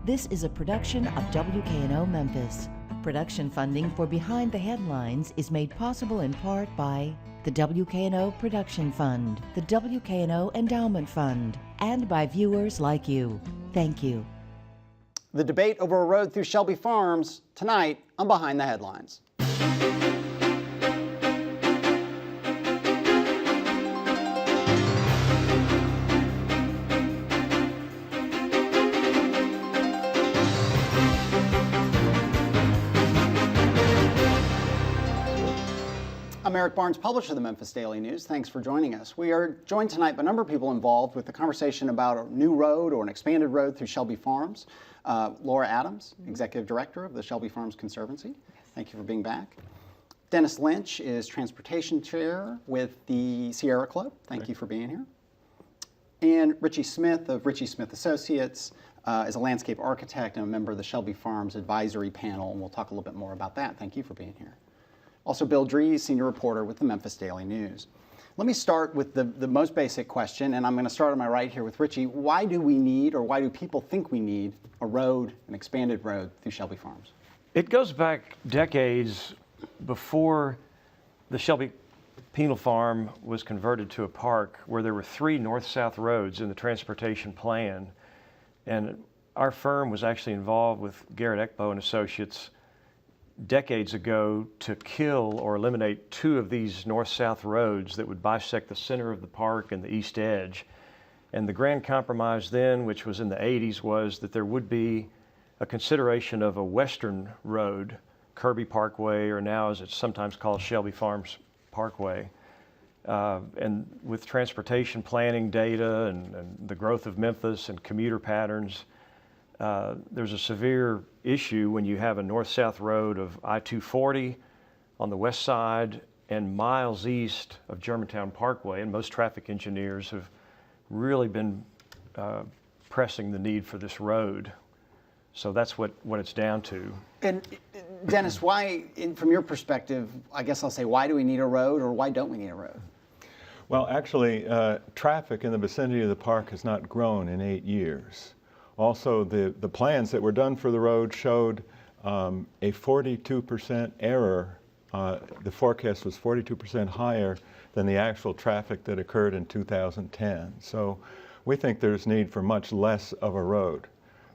This is a production of WKNO Memphis. Production funding for Behind the Headlines is made possible in part by the WKNO Production Fund, the WKNO Endowment Fund, and by viewers like you. Thank you. The debate over a road through Shelby Farms tonight on Behind the Headlines. I'm Eric Barnes, publisher of the Memphis Daily News. Thanks for joining us. We are joined tonight by a number of people involved with the conversation about a new road or an expanded road through Shelby Farms. Laura Adams, Executive Director of the Shelby Farms Conservancy. Thank you for being back. Dennis Lynch is Transportation Chair with the Sierra Club. Thank you for being here. And Richie Smith of Richie Smith Associates is a landscape architect and a member of the Shelby Farms Advisory Panel, and we'll talk a little bit more about that. Thank you for being here. Also, Bill Dries, senior reporter with the Memphis Daily News. Let me start with the most basic question, and I'm going to start on my right here with Richie. Why do we need, or why do people think we need, a road, an expanded road through Shelby Farms? It goes back decades before the Shelby Penal Farm was converted to a park, where there were 3 north-south roads in the transportation plan. And our firm was actually involved with Garrett Ekbo and Associates decades ago to kill or eliminate 2 of these north-south roads that would bisect the center of the park and the east edge. And the grand compromise then, which was in the 80s, was that there would be a consideration of a western road, Kirby Parkway, or now as it's sometimes called Shelby Farms Parkway. And with transportation planning data and the growth of Memphis and commuter patterns, there's a severe issue when you have a north-south road of I-240 on the west side and miles east of Germantown Parkway, and most traffic engineers have really been pressing the need for this road. So that's what it's down to. And Dennis, why, from your perspective, I guess I'll say, why do we need a road, or why don't we need a road? Well, actually, traffic in the vicinity of the park has not grown in 8 years. Also, the plans that were done for the road showed a 42% error. The forecast was 42% higher than the actual traffic that occurred in 2010. So we think there's need for much less of a road.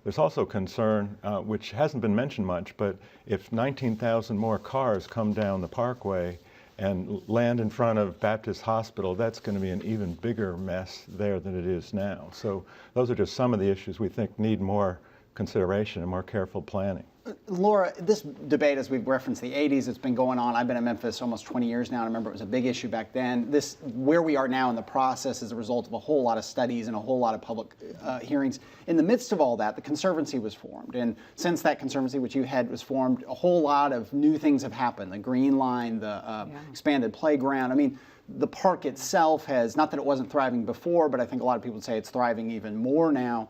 There's also concern, which hasn't been mentioned much, but if 19,000 more cars come down the parkway and land in front of Baptist Hospital, that's going to be an even bigger mess there than it is now. So those are just some of the issues we think need more consideration and more careful planning. Laura, this debate, as we've referenced the 80s, it's been going on. I've been in Memphis almost 20 years now. I remember it was a big issue back then. Where we are now in the process is a result of a whole lot of studies and a whole lot of public hearings. In the midst of all that, the Conservancy was formed. And since that Conservancy, which you had, was formed, a whole lot of new things have happened. The Green Line, the expanded playground. I mean, the park itself has, not that it wasn't thriving before, but I think a lot of people would say it's thriving even more now.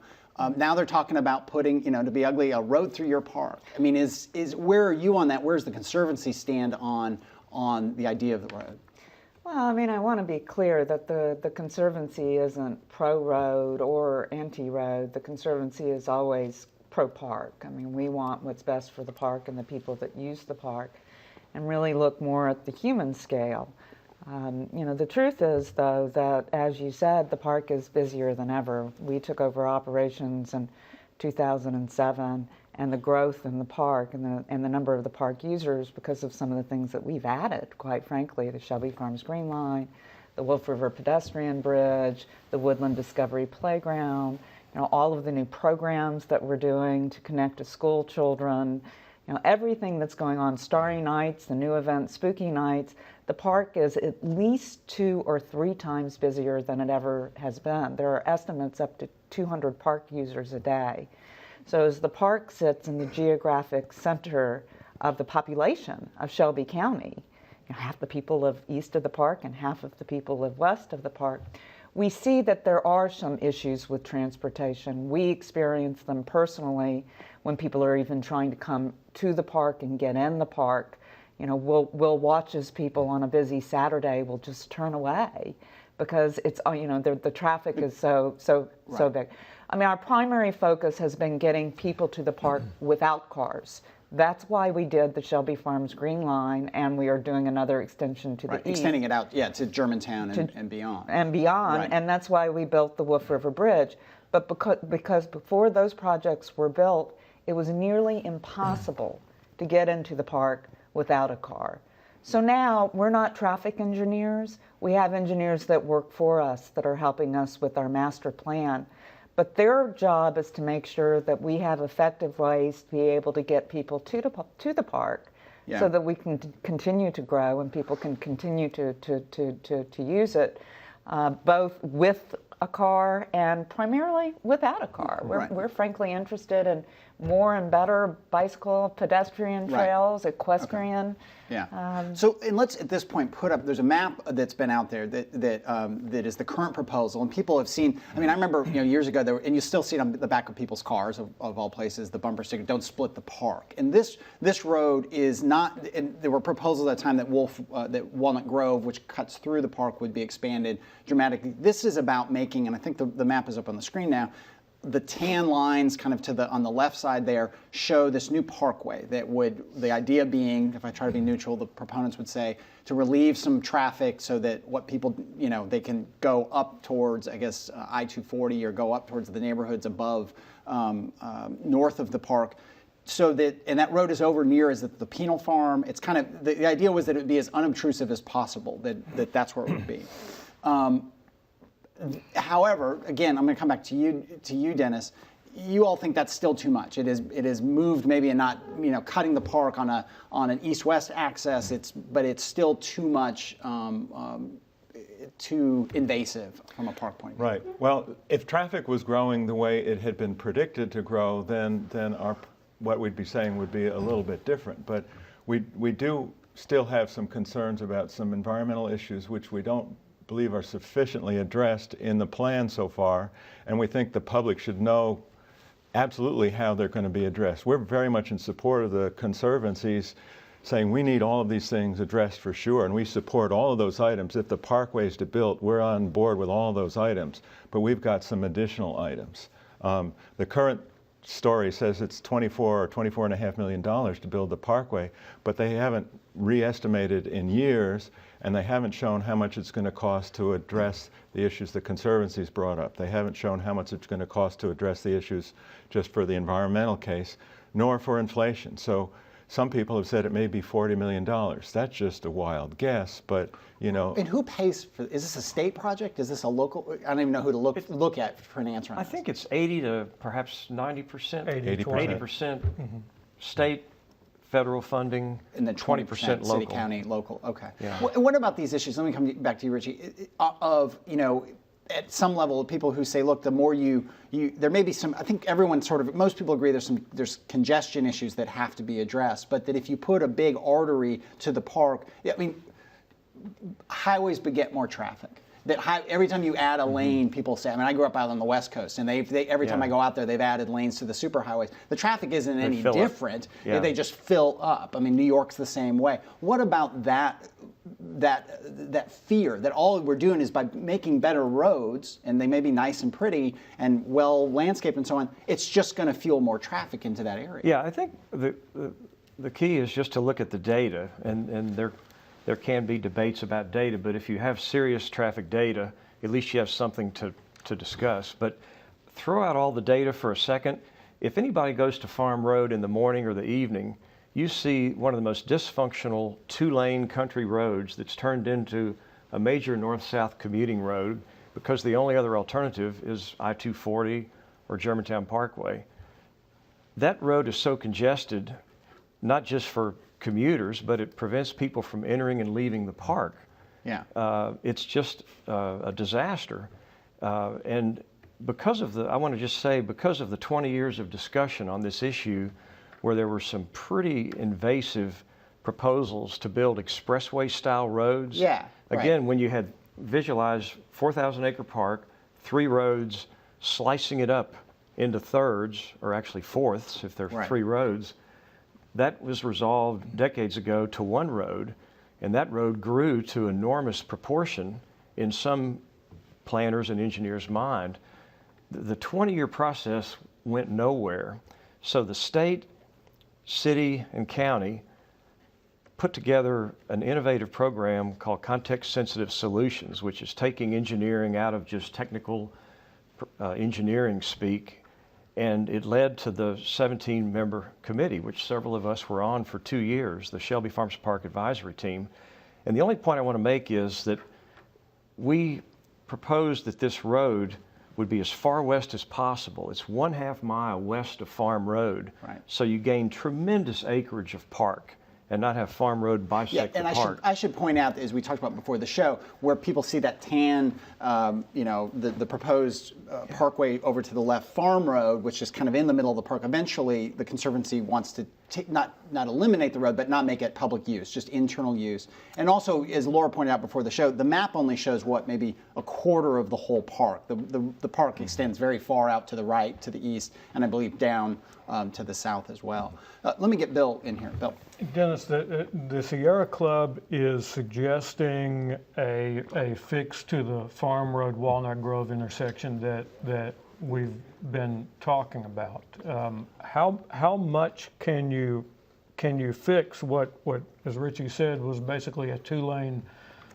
Now they're talking about putting, to be ugly, a road through your park. I mean, where are you on that? Where's the Conservancy stand on the idea of the road? Well, I mean, I want to be clear that the Conservancy isn't pro-road or anti-road. The Conservancy is always pro-park. I mean, we want what's best for the park and the people that use the park, and really look more at the human scale. The truth is, though, that, as you said, the park is busier than ever. We took over operations in 2007, and the growth in the park and the number of the park users, because of some of the things that we've added, quite frankly, the Shelby Farms Green Line, the Wolf River Pedestrian Bridge, the Woodland Discovery Playground, all of the new programs that we're doing to connect to school children, everything that's going on, Starry Nights, the new event, Spooky Nights. The park is at least 2 or 3 times busier than it ever has been. There are estimates up to 200 park users a day. So as the park sits in the geographic center of the population of Shelby County, half the people live east of the park and half of the people live west of the park, we see that there are some issues with transportation. We experience them personally when people are even trying to come to the park and get in the park. We'll watch as people on a busy Saturday will just turn away because it's, the traffic is so big. I mean, our primary focus has been getting people to the park without cars. That's why we did the Shelby Farms Green Line, and we are doing another extension to the east. Extending it out, to Germantown and beyond. And beyond, Right. and that's why we built the Wolf River Bridge. But because before those projects were built, it was nearly impossible to get into the park without a car. So now we're not traffic engineers. We have engineers that work for us that are helping us with our master plan. But their job is to make sure that we have effective ways to be able to get people to the park, Yeah. so that we can continue to grow and people can continue to use it, both with a car and primarily without a car. Right. We're frankly interested in more and better bicycle, pedestrian Right. trails, equestrian. Yeah. So, and let's at this point put up. There's a map that's been out there that is the current proposal, and people have seen. I mean, I remember years ago there, and you still see it on the back of people's cars of all places, the bumper sticker, "Don't split the park." And this road is not. And there were proposals at the time that that Walnut Grove, which cuts through the park, would be expanded dramatically. This is about making, and I think the map is up on the screen now. The tan lines kind of on the left side there show this new parkway that the idea being, if I try to be neutral, the proponents would say, to relieve some traffic so that what people, they can go up towards, I guess, I-240 or go up towards the neighborhoods above, north of the park. So and that road is over near is the Penal Farm. It's kind of, the idea was that it would be as unobtrusive as possible, that's where it would be. However, again, I'm going to come back to you, Dennis. You all think that's still too much. It is moved maybe and not cutting the park on an east-west access. But it's still too much, too invasive from a park point of view. Right. Well, if traffic was growing the way it had been predicted to grow, then what we'd be saying would be a little bit different. But we do still have some concerns about some environmental issues which we don't believe are sufficiently addressed in the plan so far, and we think the public should know absolutely how they're going to be addressed. We're very much in support of the conservancies saying we need all of these things addressed for sure, and we support all of those items. If the parkway is to build, we're on board with all those items, but we've got some additional items. The current story says it's $24 or $24.5 million to build the parkway, but they haven't re-estimated in years, and they haven't shown how much it's going to cost to address the issues the Conservancy's brought up. They haven't shown how much it's going to cost to address the issues just for the environmental case, nor for inflation. So some people have said it may be $40 million. That's just a wild guess, but And who pays for? Is this a state project? Is this a local? I don't even know who to look at for an answer on I this. think it's 80 to perhaps 90%. 80%. 80% state, federal funding, And then 20% local. city, county, local. Okay. Yeah. What about these issues? Let me come back to you, Richie. At some level, people who say, look, the more there may be some. I think most people agree there's congestion issues that have to be addressed, but that if you put a big artery to the park, highways beget more traffic. Every time you add a lane, people say. I mean, I grew up out on the West Coast, and every time I go out there, they've added lanes to the superhighways. The traffic isn't any fill up. different. Yeah. They just fill up. I mean, New York's the same way. What about that fear that all we're doing is by making better roads, and they may be nice and pretty and well landscaped and so on, it's just going to fuel more traffic into that area? Yeah, I think the key is just to look at the data, and there can be debates about data, but if you have serious traffic data, at least you have something to discuss. But throw out all the data for a second. If anybody goes to Farm Road in the morning or the evening, you see one of the most dysfunctional two-lane country roads that's turned into a major north-south commuting road because the only other alternative is I-240 or Germantown Parkway. That road is so congested, not just for commuters, but it prevents people from entering and leaving the park. Yeah. It's just a disaster. And because of I want to just say, because of the 20 years of discussion on this issue, where there were some pretty invasive proposals to build expressway-style roads. Yeah, right. Again, when you had visualized 4,000-acre park, 3 roads, slicing it up into thirds, or actually fourths if there are 3 roads, that was resolved decades ago to 1 road, and that road grew to enormous proportion in some planners and engineers' mind. the 20-year process went nowhere. So the state, city, and county put together an innovative program called Context Sensitive Solutions, which is taking engineering out of just technical engineering speak, and it led to the 17-member committee, which several of us were on for 2 years, the Shelby Farms Park Advisory Team. And the only point I want to make is that we proposed that this road would be as far west as possible. It's 1/2 mile west of Farm Road. Right. So you gain tremendous acreage of park and not have Farm Road bisect and the park. I should point out, as we talked about before the show, where people see that tan, the proposed parkway over to the left, Farm Road, which is kind of in the middle of the park. Eventually, the Conservancy wants to not eliminate the road, but not make it public use, just internal use. And also, as Laura pointed out before the show, the map only shows maybe a quarter of the whole park. The park extends very far out to the right, to the east, and I believe down to the south as well. Let me get Bill in here. Bill. Dennis, the Sierra Club is suggesting a fix to the Farm Road Walnut Grove intersection that we've been talking about. How much can you fix what, as Richie said, was basically a 2-lane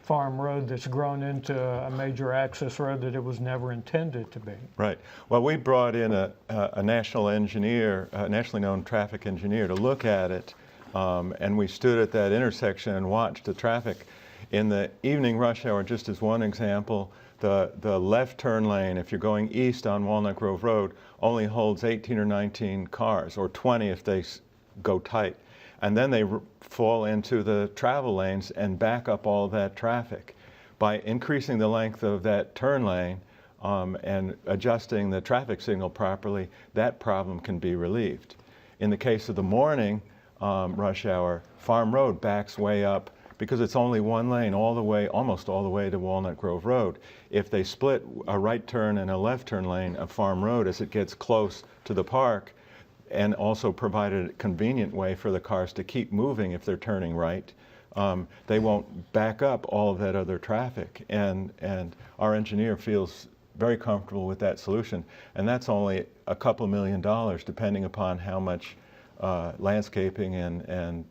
farm road that's grown into a major access road that it was never intended to be? Right. Well, we brought in a national engineer, a nationally known traffic engineer, to look at it, and we stood at that intersection and watched the traffic. In the evening rush hour, just as one example, the left turn lane, if you're going east on Walnut Grove Road, only holds 18 or 19 cars, or 20 if they go tight. And then they fall into the travel lanes and back up all that traffic. By increasing the length of that turn lane and adjusting the traffic signal properly, that problem can be relieved. In the case of the morning rush hour, Farm Road backs way up because it's only one lane almost all the way to Walnut Grove Road. If they split a right turn and a left turn lane of Farm Road as it gets close to the park, and also provided a convenient way for the cars to keep moving if they're turning right, they won't back up all of that other traffic. And our engineer feels very comfortable with that solution. And that's only a couple $1 million, depending upon how much landscaping and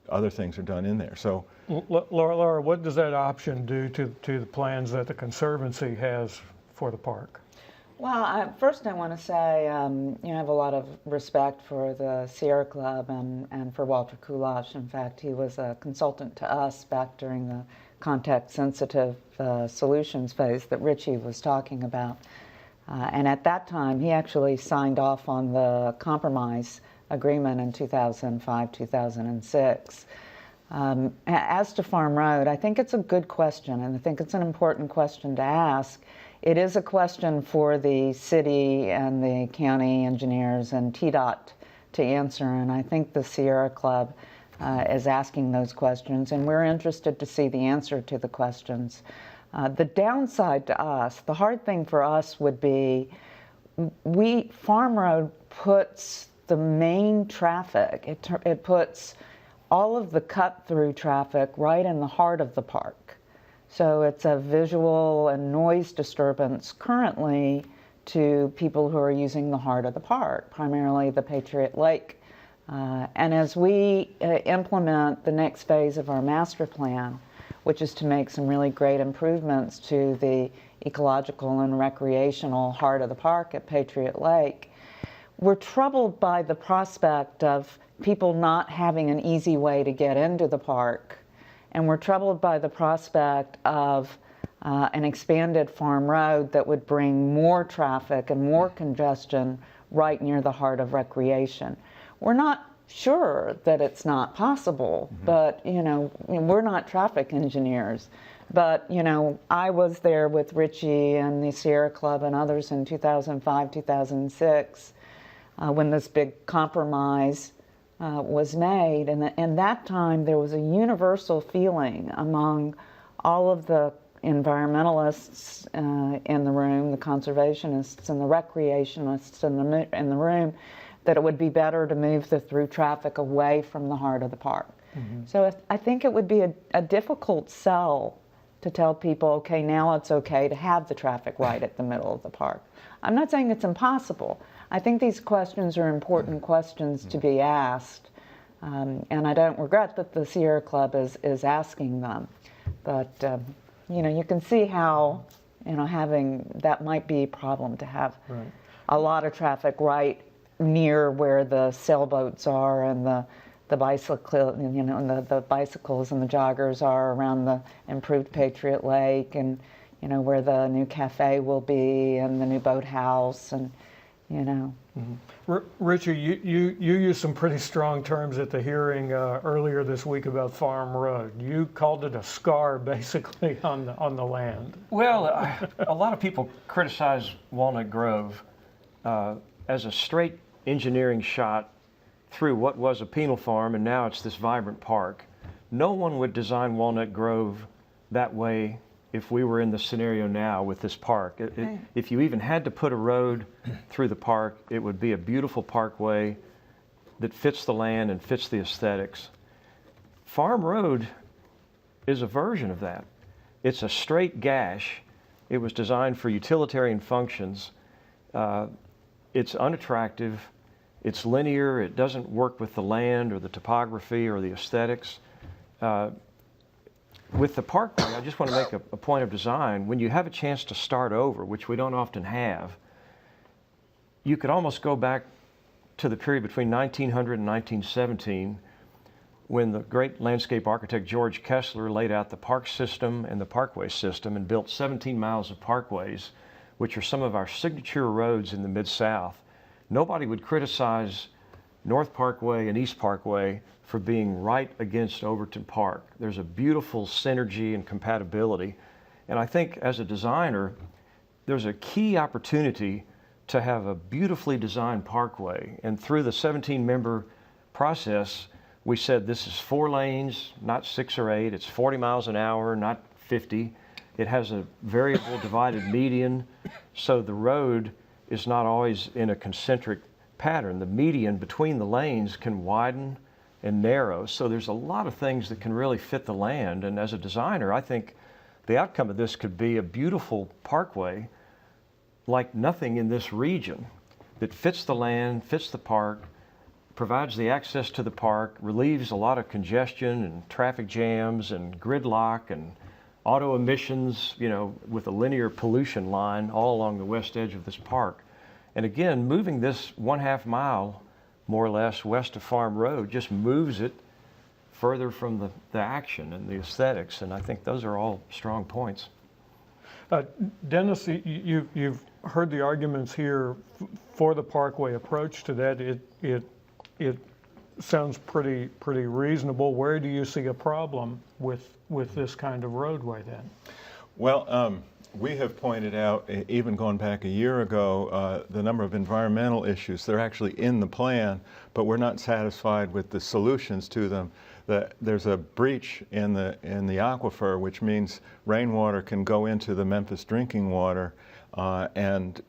other things are done in there. So, Laura, what does that option do to the plans that the Conservancy has for the park? Well, first I want to say, I have a lot of respect for the Sierra Club and for Walter Kulash. In fact, he was a consultant to us back during the context-sensitive solutions phase that Richie was talking about. And at that time, he actually signed off on the compromise agreement in 2005, 2006. As to Farm Road, I think it's a good question, and I think it's an important question to ask. It is a question for the city and the county engineers and TDOT to answer, and I think the Sierra Club is asking those questions, and we're interested to see the answer to the questions. The downside to us, the hard thing for us would be, Farm Road puts the main traffic, it puts all of the cut-through traffic right in the heart of the park. So it's a visual and noise disturbance currently to people who are using the heart of the park, primarily the Patriot Lake. And as we implement the next phase of our master plan, which is to make some really great improvements to the ecological and recreational heart of the park at Patriot Lake, we're troubled by the prospect of people not having an easy way to get into the park. And we're troubled by the prospect of an expanded Farm Road that would bring more traffic and more congestion right near the heart of recreation. We're not sure that it's not possible, but we're not traffic engineers. But I was there with Richie and the Sierra Club and others in 2005, 2006, when this big compromise was made, and that time there was a universal feeling among all of the environmentalists in the room, the conservationists and the recreationists in the room, that it would be better to move the through traffic away from the heart of the park. So I think it would be a difficult sell to tell people, okay, now it's okay to have the traffic right at the middle of the park. I'm not saying it's impossible. I think these questions are important questions to be asked, and I don't regret that the Sierra Club is asking them. But you know, you can see how, you know, having that might be a problem to have a lot of traffic right near where the sailboats are and the bicycle, you know, and the bicycles and the joggers are around the improved Patriot Lake, and you know where the new cafe will be and the new boathouse, and you know. Richard, you used some pretty strong terms at the hearing earlier this week about Farm Road. You called it a scar, basically, on the land. Well, a lot of people criticize Walnut Grove as a straight engineering shot through what was a penal farm, and now it's this vibrant park. No one would design Walnut Grove that way if we were in the scenario now with this park. If you even had to put a road through the park, it would be a beautiful parkway that fits the land and fits the aesthetics. Farm Road is a version of that. It's a straight gash. It was designed for utilitarian functions. It's unattractive. It's linear. It doesn't work with the land or the topography or the aesthetics. With the parkway, I just want to make a point of design. When you have a chance to start over, which we don't often have, you could almost go back to the period between 1900 and 1917 when the great landscape architect George Kessler laid out the park system and the parkway system and built 17 miles of parkways, which are some of our signature roads in the Mid-South. Nobody would criticize North Parkway and East Parkway for being right against Overton Park. There's a beautiful synergy and compatibility. And I think as a designer, there's a key opportunity to have a beautifully designed parkway. And through the 17-member process, we said this is 4 lanes, not 6 or 8. It's 40 miles an hour, not 50. It has a variable divided median, so the road is not always in a concentric pattern. The median between the lanes can widen and narrow, so there's a lot of things that can really fit the land. And as a designer, I think the outcome of this could be a beautiful parkway like nothing in this region that fits the land, fits the park, provides the access to the park, relieves a lot of congestion and traffic jams and gridlock and auto emissions, you know, with a linear pollution line all along the west edge of this park. And again, moving this 1/2 mile, more or less, west of Farm Road just moves it further from the action and the aesthetics. And I think those are all strong points. Dennis, you've heard the arguments here for the parkway approach to that. It sounds pretty reasonable. Where do you see a problem with this kind of roadway then? Well, we have pointed out, even going back a year ago, the number of environmental issues. They're actually in the plan, but we're not satisfied with the solutions to them. There's a breach in the aquifer, which means rainwater can go into the Memphis drinking water, and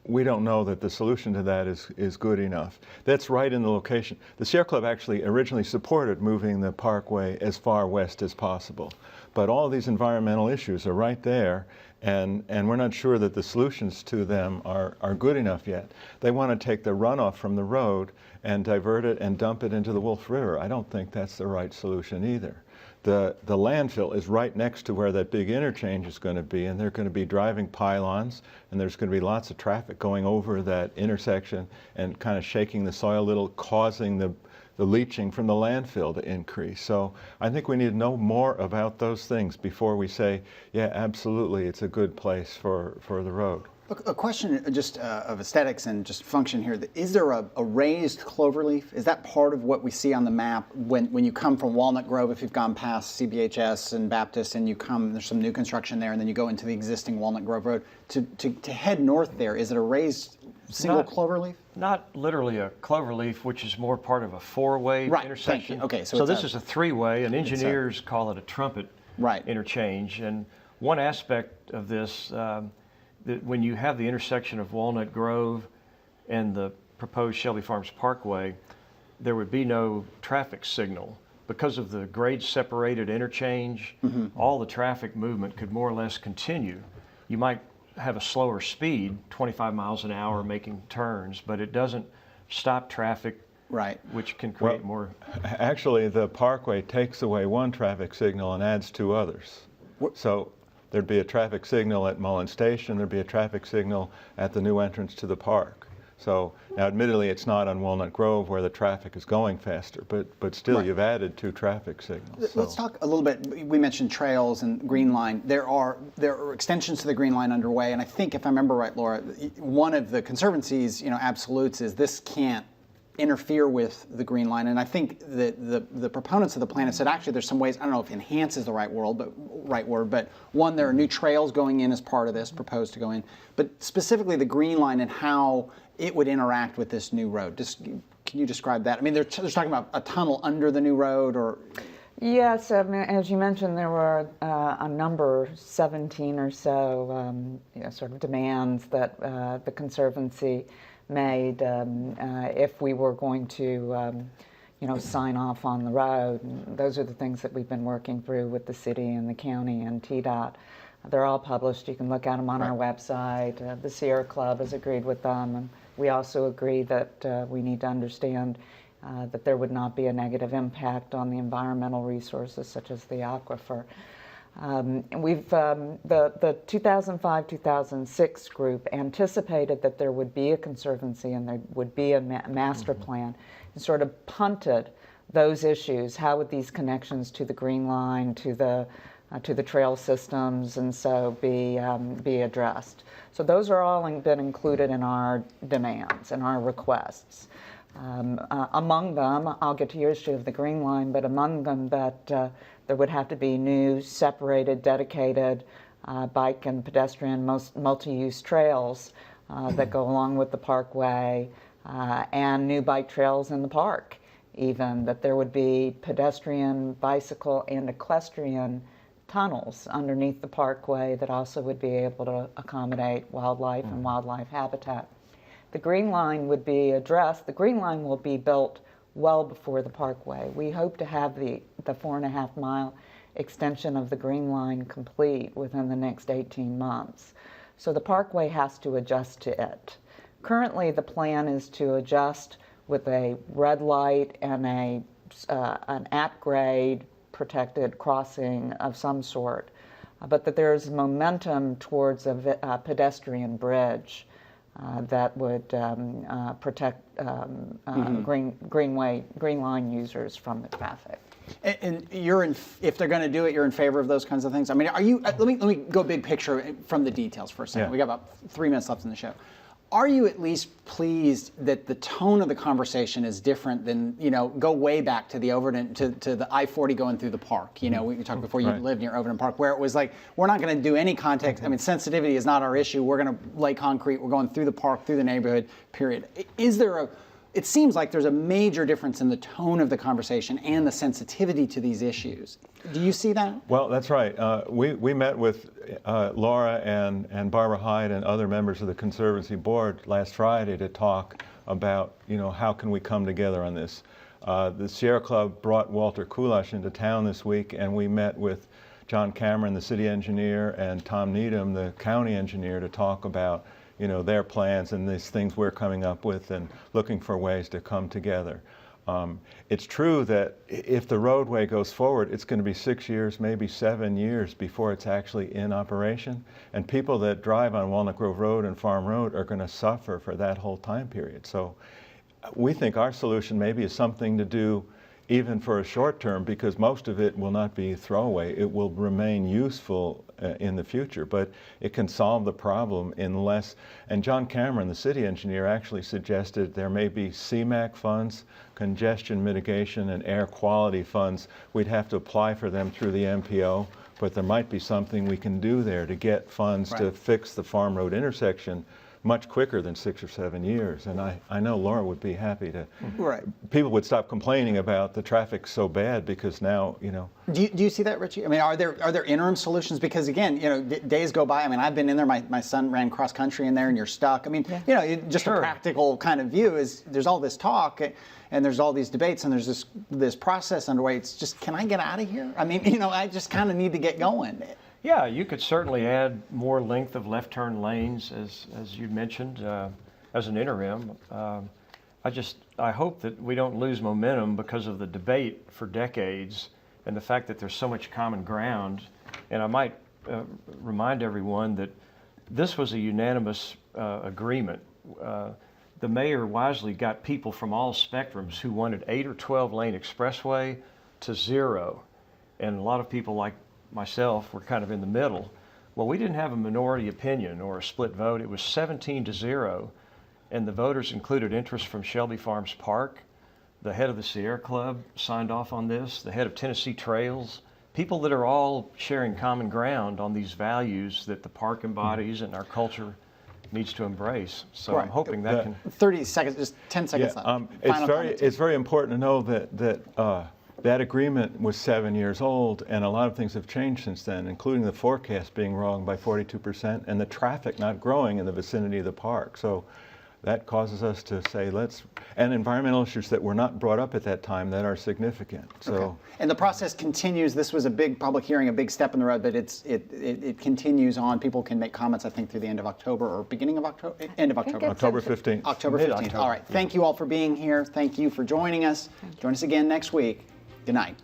we don't know that the solution to that is good enough. That's right in the location. The Sierra Club actually originally supported moving the parkway as far west as possible, but all these environmental issues are right there, and we're not sure that the solutions to them are good enough yet. They want to take the runoff from the road and divert it and dump it into the Wolf River. I don't think that's the right solution either. The landfill is right next to where that big interchange is going to be, and there are going to be driving pylons, and there's going to be lots of traffic going over that intersection and kind of shaking the soil a little, causing the leaching from the landfill to increase. So I think we need to know more about those things before we say, yeah, absolutely, it's a good place for the road. A question just of aesthetics and just function here. Is there a raised cloverleaf? Is that part of what we see on the map when you come from Walnut Grove, if you've gone past CBHS and Baptist and you come, there's some new construction there, and then you go into the existing Walnut Grove Road. To head north there, is it a raised single cloverleaf? Not literally a cloverleaf, which is more part of a 4-way intersection. Thank you. Okay, so this is a 3-way, and engineers call it a trumpet interchange. And one aspect of this, that when you have the intersection of Walnut Grove and the proposed Shelby Farms Parkway, there would be no traffic signal because of the grade-separated interchange, all the traffic movement could more or less continue. You might have a slower speed, 25 miles an hour making turns, but it doesn't stop traffic, Right. which can create Well, more. Actually, the parkway takes away one traffic signal and adds two others. So there'd be a traffic signal at Mullen Station, there'd be a traffic signal at the new entrance to the park. So now admittedly it's not on Walnut Grove where the traffic is going faster, but still Right. you've added two traffic signals. Let's talk a little bit. We mentioned trails and Green Line. There are extensions to the Green Line underway, and I think, if I remember right, Laura, one of the Conservancy's absolutes is this can't interfere with the Green Line. And I think that the proponents of the plan have said actually there's some ways, I don't know if enhance is the right word, but one, there are new trails going in as part of this, proposed to go in, but specifically the Green Line and how it would interact with this new road. Can you describe that? I mean, they're talking about a tunnel under the new road, or? Yes, I mean, as you mentioned, there were a number, 17 or so, sort of demands that the Conservancy made if we were going to, sign off on the road. And those are the things that we've been working through with the city and the county and TDOT. They're all published. You can look at them on our website. The Sierra Club has agreed with them. And we also agree that we need to understand that there would not be a negative impact on the environmental resources such as the aquifer. The 2005-2006 group anticipated that there would be a conservancy and there would be a master plan, and sort of punted those issues. How would these connections to the Green Line, to the trail systems, and so be addressed? So those are all been included in our demands and our requests. Among them, I'll get to your issue of the Green Line, but among them that there would have to be new, separated, dedicated bike and pedestrian multi-use trails that go along with the parkway, and new bike trails in the park, even, that there would be pedestrian, bicycle, and equestrian tunnels underneath the parkway that also would be able to accommodate wildlife and wildlife habitat. The Green Line would be addressed. The Green Line will be built well before the parkway. We hope to have the 4.5 mile extension of the Green Line complete within the next 18 months. So the parkway has to adjust to it. Currently, the plan is to adjust with a red light and an at-grade protected crossing of some sort, but that there's momentum towards a pedestrian bridge that would protect Green Line users from the traffic. And if they're going to do it, you're in favor of those kinds of things? I mean, are you? Let me go big picture from the details for a second. Yeah. We got about 3 minutes left in the show. Are you at least pleased that the tone of the conversation is different than, go way back to the Overton, to the I-40 going through the park? We talked before you Right. lived near Overton Park, where it was like, we're not going to do any context. I mean, sensitivity is not our issue. We're going to lay concrete. We're going through the park, through the neighborhood, period. It seems like there's a major difference in the tone of the conversation and the sensitivity to these issues. Do you see that? Well, that's right. We met with Laura and Barbara Hyde and other members of the Conservancy Board last Friday to talk about, how can we come together on this. The Sierra Club brought Walter Kulash into town this week, and we met with John Cameron, the city engineer, and Tom Needham, the county engineer, to talk about their plans and these things we're coming up with and looking for ways to come together. It's true that if the roadway goes forward, it's going to be 6 years, maybe 7 years before it's actually in operation. And people that drive on Walnut Grove Road and Farm Road are going to suffer for that whole time period. So we think our solution maybe is something to do even for a short term, because most of it will not be throwaway. It will remain useful in the future, but it can solve the problem in less. And John Cameron, the city engineer, actually suggested there may be CMAQ funds, congestion mitigation and air quality funds. We'd have to apply for them through the MPO, but there might be something we can do there to get funds to fix the Farm Road intersection much quicker than 6 or 7 years. And I know Laura would be happy to. Right. People would stop complaining about the traffic so bad because now, you know. Do you see that, Richie? I mean, are there interim solutions? Because again, you know, days go by. I mean, I've been in there. My son ran cross country in there, and you're stuck. I mean, you know, just a practical kind of view is there's all this talk, and there's all these debates, and there's this process underway. It's just, can I get out of here? I mean, you know, I just kind of need to get going. Yeah, you could certainly add more length of left turn lanes, as you mentioned, as an interim. I hope that we don't lose momentum because of the debate for decades and the fact that there's so much common ground. And I might remind everyone that this was a unanimous agreement. The mayor wisely got people from all spectrums who wanted 8 or 12 lane expressway to 0. And a lot of people like myself were kind of in the middle. Well, we didn't have a minority opinion or a split vote. It was 17-0, and the voters included interest from Shelby Farms Park. The head of the Sierra Club signed off on this, the head of Tennessee Trails, people that are all sharing common ground on these values that the park embodies and our culture needs to embrace. So I'm hoping that can... 30 seconds, just 10 seconds left. It's very important to know that agreement was 7 years old, and a lot of things have changed since then, including the forecast being wrong by 42% and the traffic not growing in the vicinity of the park. So that causes us to say, and environmental issues that were not brought up at that time that are significant. So, okay. And the process continues. This was a big public hearing, a big step in the road, but it continues on. People can make comments, I think, through the end of October or beginning of October, end of October. October 15th. October 15th. All right. Thank you all for being here. Thank you for joining us. Join us again next week. Good night.